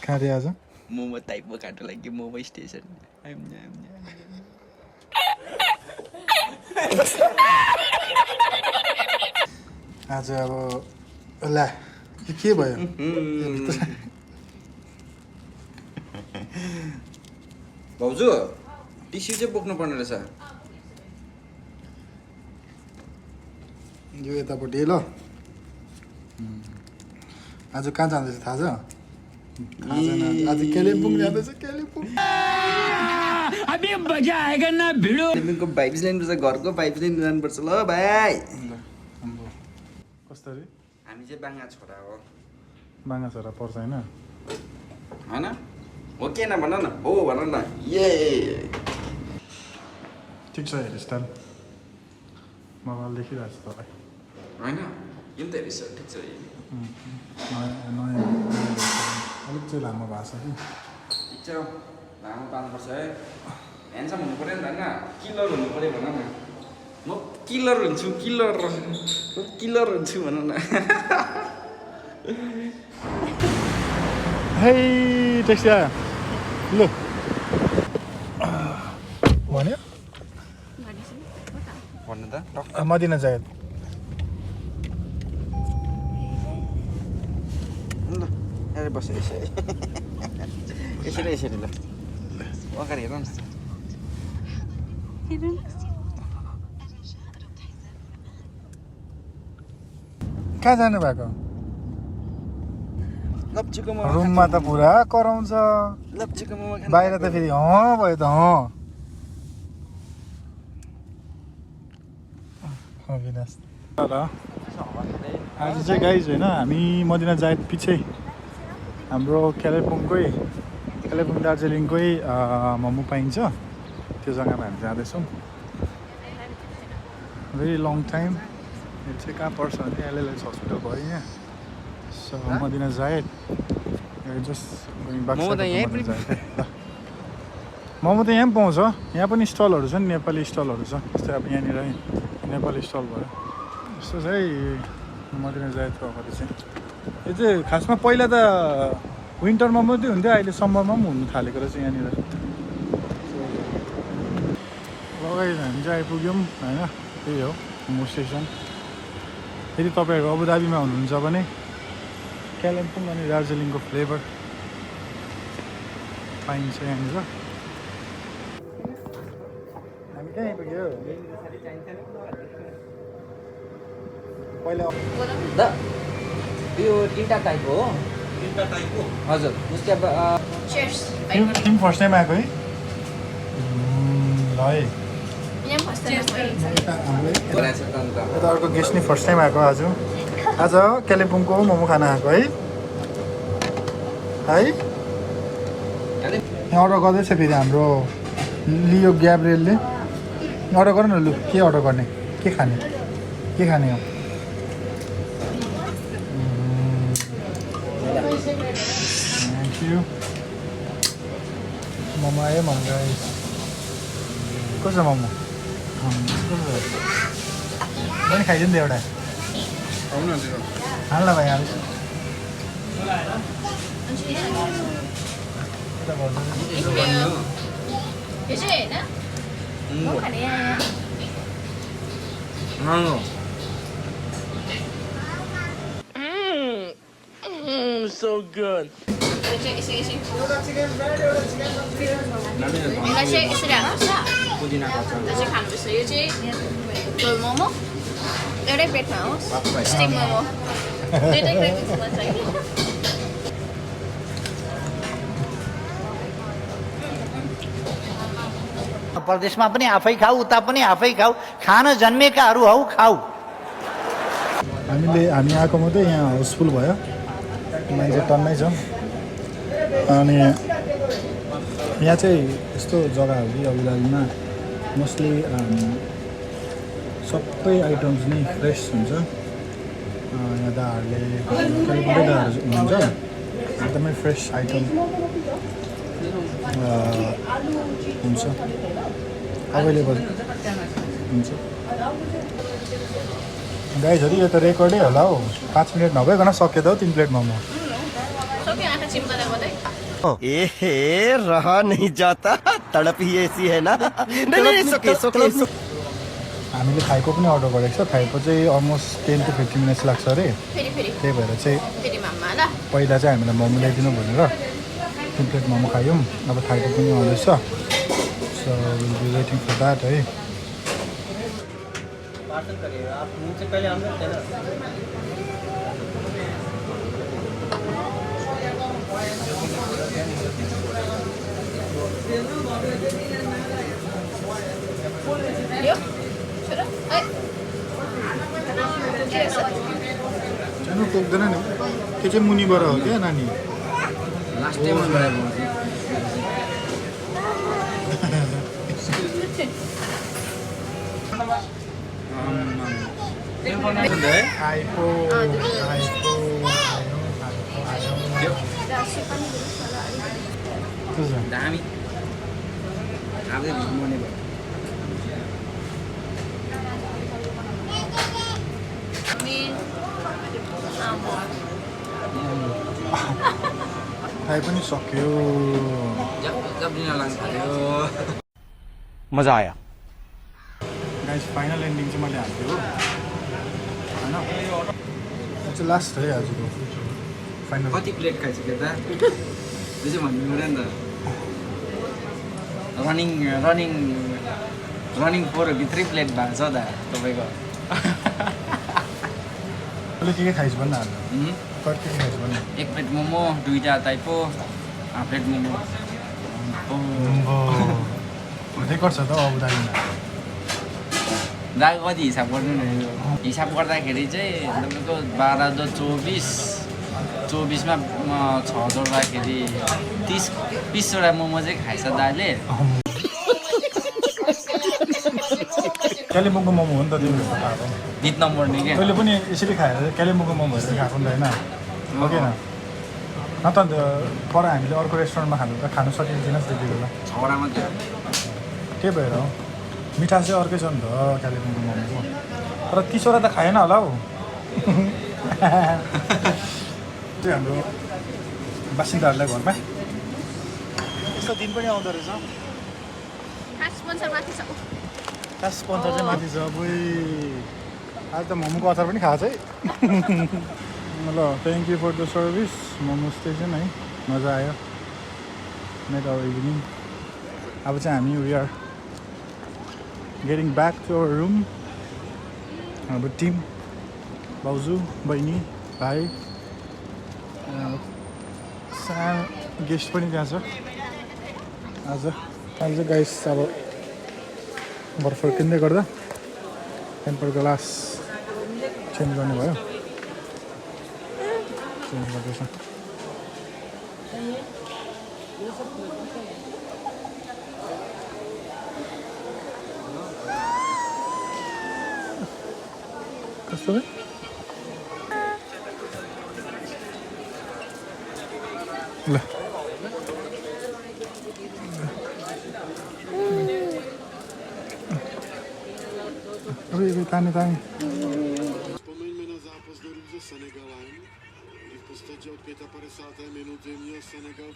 कहाँ रे आज मोमो टाइपको खाटो लाग्यो मोमो स्टेसन आज अब ला के भयो भाउजू टिस्यु चाहिँ बोक्नु पर्ने रहेछ यो यतापट्टि ल आज कहाँ जाँदैछ थाहा छ आज कालिम्पोङ जाँदैछ कालिम्पोङ अबे मजा आएगा ना भिडो कालिम्पोङको भाइब्स ल्याउनुपर्छ घरको भाइब्स लिनु जानुपर्छ ल भाइ कस्तो रे हामी चाहिँ बाङ्गा छोरा हो बाङ्गा छोरा पर्छ होइन होइन हो के न भन न हो भन न ए ठिक छ हेर स्टाइल मोबाइल देखिरहेको छु तपाईँ होइन यो त हेरिस ठिक छ नयाँ अलिक चाहिँ लामो भएको छ कि ठिक छ लामो पाल्नुपर्छ है ह्यान्डसम हुनु पऱ्यो नि त होइन किलर हुनु पऱ्यो भन न म किलर हुन्छु किलर हुन्छु भन न है ट्याक्सी आयो लु भन्यो भन्नु त मदिना जायद ल यहाँ बस यसरी यसरी ल अगाडि हेर न कहाँ जानु भएको लप्चीको रुममा त पुरा कराउँछ लप्चीको मोमो खानु बाहिर त फेरि भयो त विनाश ल आज चाहिँ गाइज होइन हामी मदिना जायद पछि हाम्रो कालिम्पोङ दार्जिलिङकै मोमो पाइन्छ त्यो जग्गामा हामी जाँदैछौँ भेरी लङ टाइम यो चाहिँ कहाँ पर्छ भने एलएलएस हस्पिटल भयो यहाँ सो मदिना जायद जस्ट मोमो त यहीँ पनि मोमो त यहाँ पनि पाउँछ यहाँ पनि स्टलहरू छ नि नेपाली स्टलहरू छ जस्तै अब यहाँनिर नेपाली स्टल भयो यस्तो चाहिँ मदिना जायदको अगाडि चाहिँ यो चाहिँ खासमा पहिला त विन्टरमा मात्रै हुन्थ्यो अहिले समरमा पनि हुनु थालेको रहेछ यहाँनिर लगाइ हामी चाहिँ आइपुग्यौँ होइन त्यही हो मोमो स्टेसन यदि तपाईँहरू अबुधाबीमा हुनुहुन्छ भने कालिम्पोङ अनि दार्जिलिङको फ्लेभर पाइन्छ यहाँनिर हामी कहाँ आइपुग्यो पहिला यो तिनवटा टाइपको हो हजुर जस्तै अब तिमी फर्स्ट टाइम आएको है ल है यता अर्को गेस्ट नि फर्स्ट टाइम आएको आज कालिम्पोङको मोमो खान आएको है यहाँ अर्डर गर्दैछ फेरि हाम्रो लियो ग्याब्रियलले अर्डर गर न लु के अर्डर गर्ने के खाने हो थ्याङ्क यू मोमो आयो मलाई कसो मोमो पनि खाइदिनु त एउटा हाल्न भाइ हाल्छ so good मोमो एउटै प्लेटमा होस् स्टिम मोमो दुईटै प्लेट मन छ कि परदेशमा पनि आफै खाऊ उता पनि आफै खाऊ खान जन्मेकाहरू हौ खाऊ हामी आएको मात्रै यहाँ हाउसफुल भयो मान्छे टन्नै छ अनि यहाँ चाहिँ यस्तो जग्गाहरू कि अबुधाबीमा मोस्टली सबै आइटम्स नै फ्रेस हुन्छ यहाँ दाहरूले कालिम्पोङकै दाहरू हुनुहुन्छ एकदमै फ्रेस आइटम हुन्छ अभाइलेबल हुन्छ गाइजहरू यो त रेकर्डै होला हौ 5 मिनट नभइकन सक्यो त हौ 3 प्लेट मोमो कि आँखा चिम्बदा गर्दै एहे रहा नहीं जाता तड़प ही ऐसी है ना नहीं सोके हामीले थाइपो पनि अर्डर गरेको छ थाइपो चाहिँ अलमोस्ट 10 to 15 मिनट्स लाग्छ अरे फेरि फेरि त्यही भएर चाहिँ फेरि मामा ल पहिला चाहिँ हामीलाई मोमो ल्याइदिनु भनेर 2 प्लेट मोमो खायौँ अब थाइपो पनि आउँदैछ so will be waiting for that है यो छोरा ऐ के रहेछ जानु पुग्दैन नि त्यो चाहिँ मुनिबाट हो क्या नानी लास्ट टाइम थाइपो दामी आफै मर्ने भयो थाइ पनि सक्यो जब दिन लाग्छ थाल्यो मजा आया गाइस फाइनल एन्डिङ चाहिँ मैले हाल्थेँ हो होइन यो चाहिँ लास्ट है आजको फाइनल कति प्लेट खाइसक्यो त त्यो चाहिँ भन्नु हुँदैन त रनिङ 4 भित्रै प्लेट भएको छ त तपाईँको अहिले के खाइस् भन्न हाल्नु कति के खाइस् भन्नु 1 प्लेट मोमो 2टा टाइपो हाफ प्लेट मोमो रेकर्ड छ त अब दाइमा दाग कति हिसाब गर्नु न यो हिसाब गर्दाखेरि चाहिँ तपाईँको 12 × 24 मा 6 जोड्दाखेरि 30 20वटा मोमो चाहिँ खाइछ दाले कालिम्पोङको मोमो हो नि त तिमीले खाएको भित नमर्ने क्या तैँले पनि यसरी खाएर कालिम्पोङको मोमोहरू खाएको नि त होइन हो कि न त अन्त पर हामीले अर्को रेस्टुरेन्टमा खानु सकिँदैन त्यति बेला 6वटा मात्रै त्यही भएर हो मिठा चाहिँ अर्कै छ नि त कालिम्पोङको मोमोको तर 30वटा त खाएन होला हौ त्यो हाम्रो बासिन्दाहरूलाई घरमा यस्तो दिन पनि आउँदो रहेछ खास स्पोन्सर माथि छ खास स्पोन्सर चाहिँ माथि छ अब आज त मोमोको अचार पनि खाएको है ल thank you for the service momo station है मजा आयो मेट आवर इभिनिङ अब चाहिँ हामी we are getting back to our room हाम्रो टिम भाउजू बहिनी भाइ सानो गेस्ट पनि त्यहाँ छ आज चाहिँ गाइस अब बर्फर किन्दै गर्दा टेम्पर ग्लास चेन्ज गर्ने भयो चेन्ज गर्दैछ कस्तो भयो ल ताने Vzpomeňme na zápas do Růze Senegalem, kdy v podstatě od 55. minuty měl Senegal